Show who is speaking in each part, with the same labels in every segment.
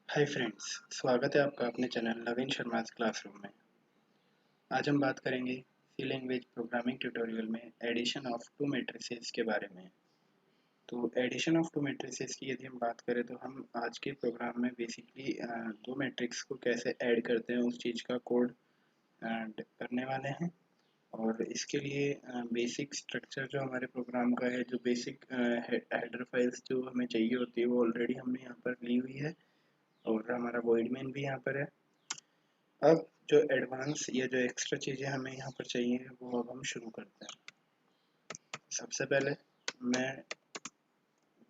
Speaker 1: Hi friends, स्वागत है आपका अपने चैनल नवीन शर्मा's क्लासरूम में। आज हम बात करेंगे सी लैंग्वेज प्रोग्रामिंग ट्यूटोरियल में एडिशन ऑफ टू मैट्रिसेस के बारे में। तो एडिशन ऑफ टू मैट्रिसेस की यदि हम बात करें तो हम आज के प्रोग्राम में बेसिकली दो मैट्रिक्स को कैसे ऐड करते हैं उस चीज़ का कोड करने वाले हैं। और इसके लिए बेसिक स्ट्रक्चर जो हमारे प्रोग्राम का है, जो बेसिक हेडर फाइल्स जो हमें चाहिए होती है वो ऑलरेडी हमने यहाँ पर ली हुई है और हमारा वॉइड मेन भी यहाँ पर है। अब जो एडवांस या जो एक्स्ट्रा चीज़ें हमें यहाँ पर चाहिए वो अब हम शुरू करते हैं। सबसे पहले मैं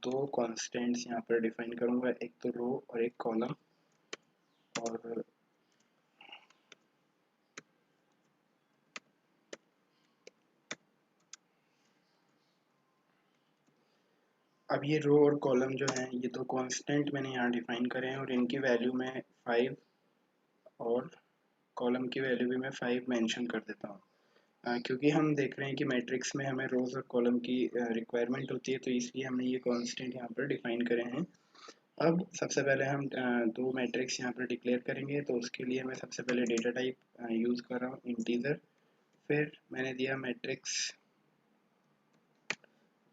Speaker 1: दो कॉन्स्टेंट्स यहाँ पर डिफाइन करूँगा, एक तो रो और एक कॉलम। और अब ये रो और कॉलम जो हैं, ये दो कांस्टेंट मैंने यहाँ डिफाइन करे हैं और इनकी वैल्यू मैं 5 और कॉलम की वैल्यू भी मैं 5 मेंशन कर देता हूँ। क्योंकि हम देख रहे हैं कि मैट्रिक्स में हमें रोज और कॉलम की रिक्वायरमेंट होती है, तो इसलिए हमने ये कांस्टेंट यहाँ पर डिफाइन करे हैं। अब सबसे पहले हम दो मैट्रिक्स यहाँ पर डिक्लेयर करेंगे, तो उसके लिए मैं सबसे पहले डेटा टाइप यूज़ कर रहा हूँ इंटीजर। फिर मैंने दिया मैट्रिक्स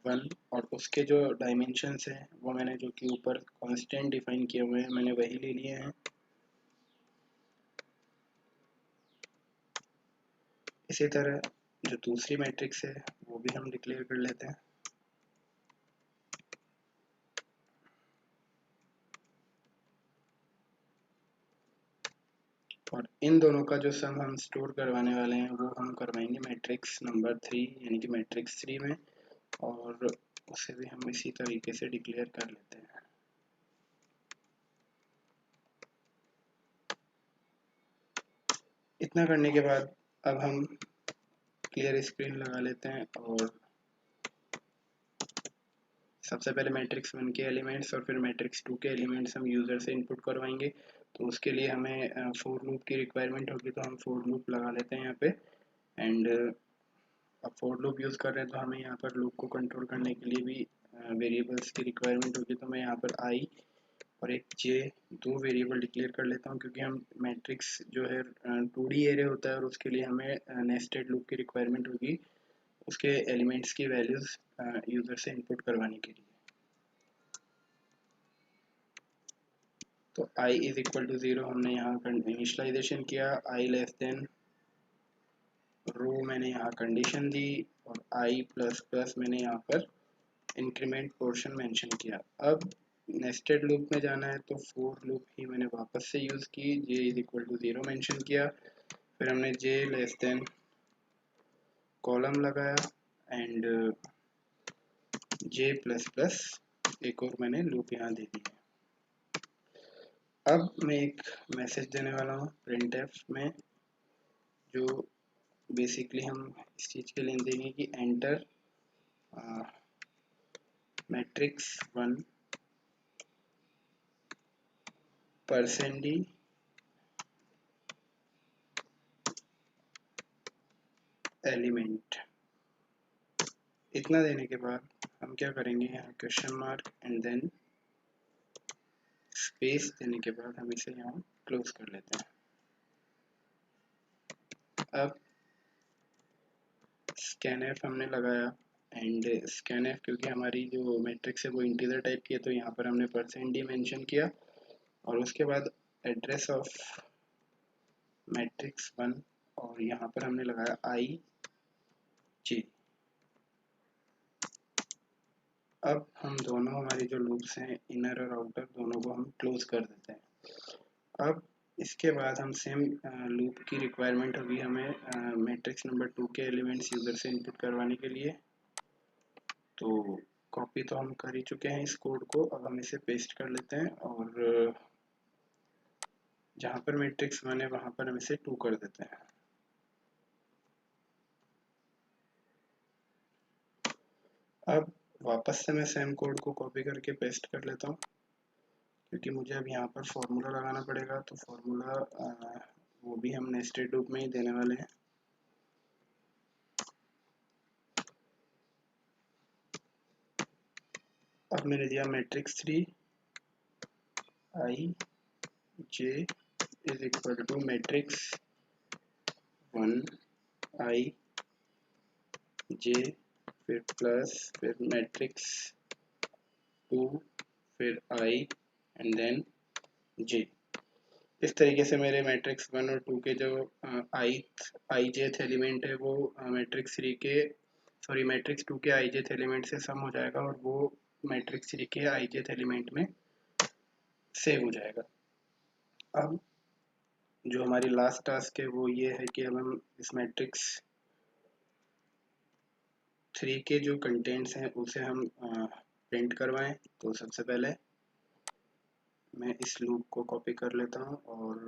Speaker 1: 1 और उसके जो डायमेंशंस हैं वो मैंने जो कि ऊपर कांस्टेंट डिफाइन किए हुए हैं मैंने वही ले लिए हैं। इसी तरह जो दूसरी मैट्रिक्स है वो भी हम डिक्लेयर कर लेते हैं। और इन दोनों का जो सम हम स्टोर करवाने वाले हैं वो हम करवाएंगे मैट्रिक्स नंबर 3 यानी कि मैट्रिक्स 3 में, और उसे भी हम इसी तरीके से डिक्लेयर कर लेते हैं। इतना करने के बाद अब हम क्लियर स्क्रीन लगा लेते हैं और सबसे पहले मैट्रिक्स 1 के एलिमेंट्स और फिर मैट्रिक्स 2 के एलिमेंट्स हम यूज़र से इनपुट करवाएंगे। तो उसके लिए हमें फोर लूप की रिक्वायरमेंट होगी, तो हम फोर लूप लगा लेते हैं यहाँ पे। एंड अब फोर लूप यूज़ कर रहे हैं तो हमें यहाँ पर लूप को कंट्रोल करने के लिए भी वेरिएबल्स की रिक्वायरमेंट होगी, तो मैं यहाँ पर आई और एक जे दो वेरिएबल डिक्लेयर कर लेता हूँ, क्योंकि हम मैट्रिक्स जो है 2D एरे होता है और उसके लिए हमें नेस्टेड लूप की रिक्वायरमेंट होगी उसके एलिमेंट्स की वैल्यूज़ यूज़र से इनपुट करवाने के लिए। तो i इज इक्वल टू 0 हमने यहाँ इनिशलाइजेशन किया, i लेस देन रो मैंने यहाँ कंडीशन दी और i प्लस प्लस मैंने यहाँ पर इंक्रीमेंट पोर्शन मेंशन किया। अब नेस्टेड लूप में जाना है तो फोर लूप ही मैंने वापस से यूज़ की, j is equal to 0 mention किया, फिर हमने j लेस देन कॉलम लगाया एंड j प्लस प्लस एक और मैंने लूप यहाँ दे दी है। अब मैं एक मैसेज देने वाला हूँ printf में, जो बेसिकली हम इस चीज़ के लिए देंगे कि enter matrix 1 percent d element. इतना देने के बाद हम क्या करेंगे, यहाँ question mark and then space देने के बाद हम इसे यहाँ क्लोज कर लेते हैं। अब स्कैनफ हमने लगाया एंड स्कैनफ, क्योंकि हमारी जो मैट्रिक्स है वो इंटीजर टाइप की है, तो यहाँ पर हमने परसेंट डी मेंशन किया और उसके बाद एड्रेस ऑफ मैट्रिक्स 1 और यहाँ पर हमने लगाया आई जी। अब हम दोनों हमारी जो लूप्स हैं इनर और आउटर दोनों को हम क्लोज कर देते हैं। अब इसके बाद हम सेम लूप की रिक्वायरमेंट होगी हमें मैट्रिक्स नंबर 2 के एलिमेंट्स यूज़र से इनपुट करवाने के लिए। तो कॉपी तो हम कर ही चुके हैं इस कोड को, अब हम इसे पेस्ट कर लेते हैं और जहाँ पर मैट्रिक्स 1 है वहाँ पर हम इसे 2 कर देते हैं। अब वापस से मैं सेम कोड को कॉपी करके पेस्ट कर लेता हूँ, क्योंकि मुझे अब यहाँ पर फॉर्मूला लगाना पड़ेगा, तो फॉर्मूला वो भी हम नेस्टेड लूप में ही देने वाले हैं। अब मैंने दिया matrix 3 I J is equal to matrix 1 I J, फिर प्लस, फिर मैट्रिक्स 2, फिर I एंड देन J। इस तरीके से मेरे मैट्रिक्स 1 और 2 के जो आई जेथ एलिमेंट है वो मैट्रिक्स 3 के मैट्रिक्स 2 के आई जेथ एलिमेंट से सम हो जाएगा और वो मैट्रिक्स 3 के आई जेथ एलिमेंट में सेव हो जाएगा। अब जो हमारी लास्ट टास्क है वो ये है कि अब हम इस मैट्रिक्स 3 के जो कंटेंट्स हैं उसे हम प्रिंट करवाएं। तो सबसे पहले मैं इस लूप को कॉपी कर लेता हूं और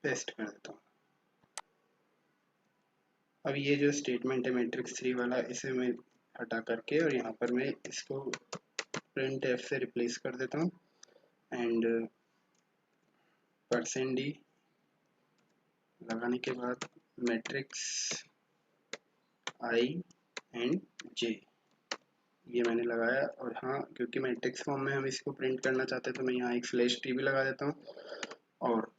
Speaker 1: पेस्ट कर देता हूं। अब ये जो स्टेटमेंट है मैट्रिक्स 3 वाला, इसे मैं हटा करके और यहाँ पर मैं इसको प्रिंट एफ से रिप्लेस कर देता हूँ एंड %d लगाने के बाद मैट्रिक्स आई एंड जे ये मैंने लगाया। और हाँ, क्योंकि मैट्रिक्स फॉर्म में हम इसको प्रिंट करना चाहते हैं तो मैं यहाँ एक /t भी लगा देता हूँ और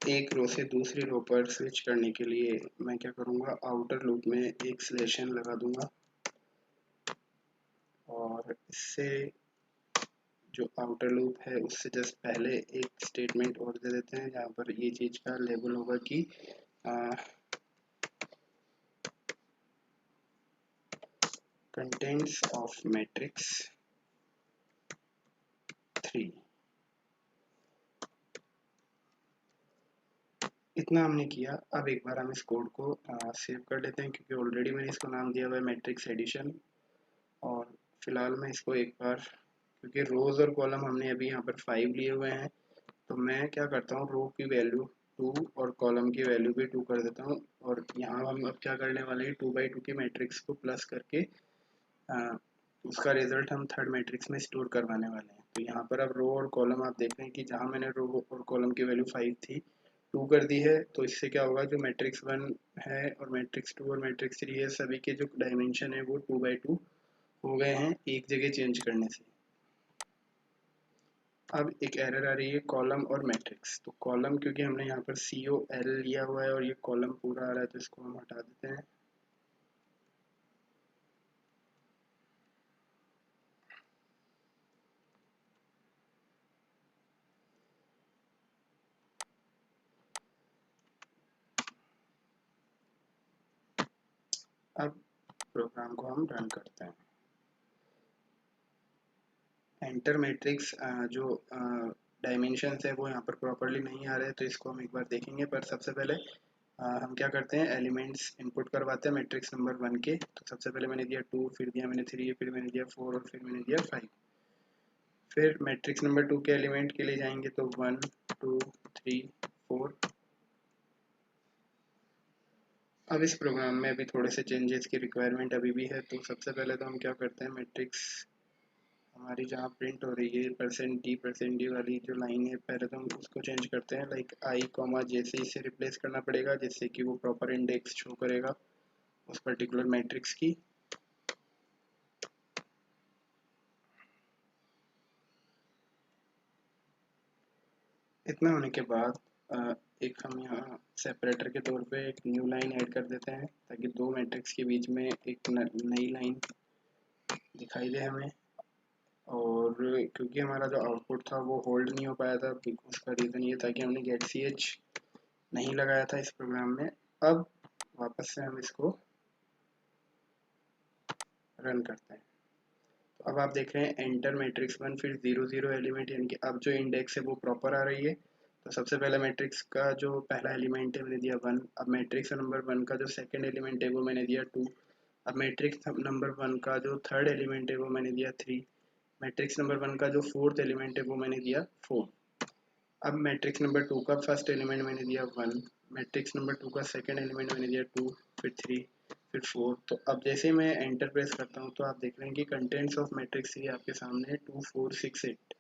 Speaker 1: एक रो से दूसरी रो पर स्विच करने के लिए मैं क्या करूँगा, आउटर लूप में एक /n लगा दूंगा और इससे जो आउटर लूप है उससे जस्ट पहले एक स्टेटमेंट और दे देते हैं जहाँ पर ये चीज़ का लेबल होगा कि कंटेंट्स ऑफ मैट्रिक्स 3। इतना हमने किया। अब एक बार हम इस कोड को सेव कर लेते हैं क्योंकि ऑलरेडी मैंने इसको नाम दिया हुआ है मैट्रिक्स एडिशन। और फिलहाल मैं इसको एक बार, क्योंकि रोज और कॉलम हमने अभी यहाँ पर 5 लिए हुए हैं, तो मैं क्या करता हूँ, रो की वैल्यू 2 और कॉलम की वैल्यू भी 2 कर देता हूँ। और यहाँ हम अब क्या करने वाले हैं, 2/2 के मैट्रिक्स को प्लस करके उसका रिजल्ट हम थर्ड मैट्रिक्स में स्टोर करवाने वाले हैं। तो यहाँ पर अब रो और कॉलम आप देख रहे हैं कि जहाँ मैंने रो और कॉलम की वैल्यू 5 थी 2 कर दी है। तो इससे क्या होगा, जो मैट्रिक्स 1 है और मैट्रिक्स 2 और मैट्रिक्स 3 है, सभी के जो डायमेंशन है वो 2/2 हो गए हैं एक जगह चेंज करने से। अब एक एरर आ रही है कॉलम और मैट्रिक्स। तो कॉलम क्योंकि हमने यहाँ पर COL लिया हुआ है और ये कॉलम पूरा आ रहा है तो इसको हम हटा देते हैं। अब प्रोग्राम को हम रन करते हैं। एंटर मैट्रिक्स जो डायमेंशंस है वो यहाँ पर प्रॉपरली नहीं आ रहे हैं तो इसको हम एक बार देखेंगे। पर सबसे पहले हम क्या करते हैं, एलिमेंट्स इनपुट करवाते हैं मैट्रिक्स नंबर 1 के। तो सबसे पहले मैंने दिया 2, फिर दिया मैंने 3, फिर मैंने दिया 4 और फिर मैंने दिया 5। फिर मैट्रिक्स नंबर 2 के एलिमेंट के लिए जाएंगे तो 1 2 3 4। अब इस प्रोग्राम में अभी थोड़े से चेंजेस की रिक्वायरमेंट अभी भी है। तो सबसे पहले तो हम क्या करते हैं, मैट्रिक्स हमारी जहाँ प्रिंट हो रही है %d वाली जो लाइन है, पहले तो हम उसको चेंज करते हैं, लाइक I, J से इसे रिप्लेस करना पड़ेगा जिससे कि वो प्रॉपर इंडेक्स शो करेगा उस पर्टिकुलर मैट्रिक्स की। इतना होने के बाद एक हम यहाँ सेपरेटर के तौर पे एक न्यू लाइन ऐड कर देते हैं ताकि दो मैट्रिक्स के बीच में एक नई लाइन दिखाई दे हमें। और क्योंकि हमारा जो आउटपुट था वो होल्ड नहीं हो पाया था, उसका रीज़न ये था कि हमने get ch नहीं लगाया था इस प्रोग्राम में। अब वापस से हम इसको रन करते हैं। तो अब आप देख रहे हैं एंटर मैट्रिक्स 1 फिर 0 0 एलिमेंट, यानी कि अब जो इंडेक्स है वो प्रॉपर आ रही है। तो सबसे पहले मैट्रिक्स का जो पहला एलिमेंट है मैंने दिया 1। अब मैट्रिक्स नंबर 1 का जो सेकंड एलिमेंट है वो मैंने दिया 2। अब मैट्रिक्स नंबर 1 का जो थर्ड एलिमेंट है वो मैंने दिया 3। मैट्रिक्स नंबर 1 का जो फोर्थ एलिमेंट है वो मैंने दिया 4। अब मैट्रिक्स नंबर 2 का फर्स्ट एलिमेंट मैंने दिया 1। मैट्रिक्स नंबर 2 का सेकंड एलिमेंट मैंने दिया 2, फिर 3, फिर 4। तो अब जैसे ही मैं एंटर प्रेस करता हूँ तो आप देख रहे हैं कि कंटेंट्स ऑफ मैट्रिक्स ये आपके सामने 2 4 6 8,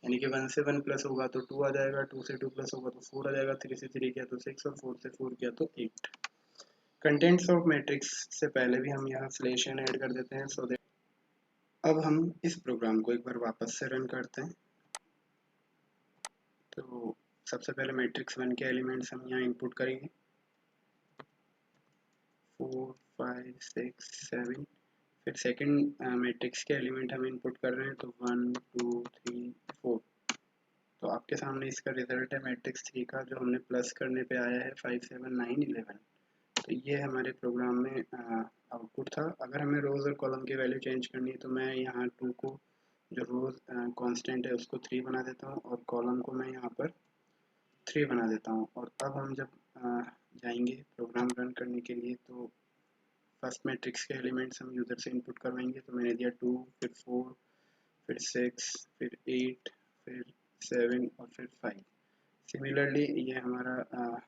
Speaker 1: यानी कि 1 से 1 प्लस होगा तो 2 आ जाएगा, 2 से 2 प्लस होगा तो 4 आ जाएगा, 3 से 3 किया तो 6 और 4 से 4 किया तो 8। कंटेंट्स ऑफ मैट्रिक्स से पहले भी हम यहाँ /n ऐड कर देते हैं सो दैट अब हम इस प्रोग्राम को एक बार वापस से रन करते हैं। तो सबसे पहले मैट्रिक्स 1 के एलिमेंट्स हम यहाँ इनपुट करेंगे, 4 5 6 7। फिर सेकंड मैट्रिक्स के एलिमेंट हम इनपुट कर रहे हैं, तो 1 2 3 4। तो आपके सामने इसका रिजल्ट है मैट्रिक्स 3 का, जो हमने प्लस करने पे आया है 5 7 9 11। तो ये हमारे प्रोग्राम में आउटपुट था। अगर हमें रोज़ और कॉलम की वैल्यू चेंज करनी है तो मैं यहाँ 2 को, जो रोज़ कांस्टेंट है, उसको 3 बना देता हूँ और कॉलम को मैं यहाँ पर 3 बना देता हूँ। और अब हम जब जाएंगे प्रोग्राम रन करने के लिए, तो फर्स्ट मैट्रिक्स के एलिमेंट्स हम यूज़र से इनपुट करवाएंगे। तो मैंने दिया 2, फिर 4, फिर 6, फिर 8, फिर 7 और फिर 5। सिमिलरली ये हमारा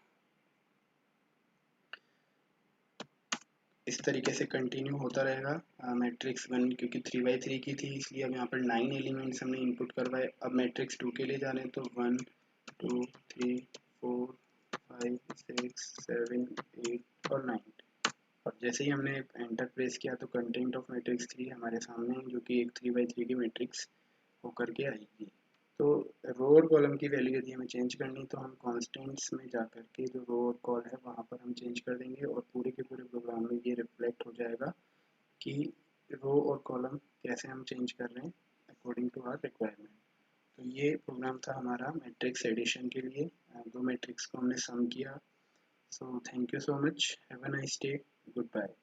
Speaker 1: इस तरीके से कंटिन्यू होता रहेगा। मैट्रिक्स 1 क्योंकि 3 by 3 की थी, इसलिए अब यहाँ पर 9 एलिमेंट्स हमने इनपुट करवाए। अब मैट्रिक्स 2 के लिए जा रहे हैं, तो 1 2 3 4 5 6 7 8 और 9। और जैसे ही हमने एंटर प्रेस किया तो कंटेंट ऑफ मैट्रिक्स 3 हमारे सामने है, जो कि एक 3 by 3 की मैट्रिक्स होकर के आएगी। तो रो और कॉलम की वैल्यू यदि हमें चेंज करनी, तो हम कॉन्स्टेंट्स में जाकर के जो रो और कॉल है वहाँ पर हम चेंज कर देंगे, और पूरे के पूरे प्रोग्राम में ये रिफ्लेक्ट हो जाएगा कि रो और कॉलम कैसे हम चेंज कर रहे हैं अकॉर्डिंग टू आवर रिक्वायरमेंट। तो ये प्रोग्राम था हमारा मैट्रिक्स एडिशन के लिए। दो मैट्रिक्स को हमने सम किया। So thank you so much, have a nice day, good bye.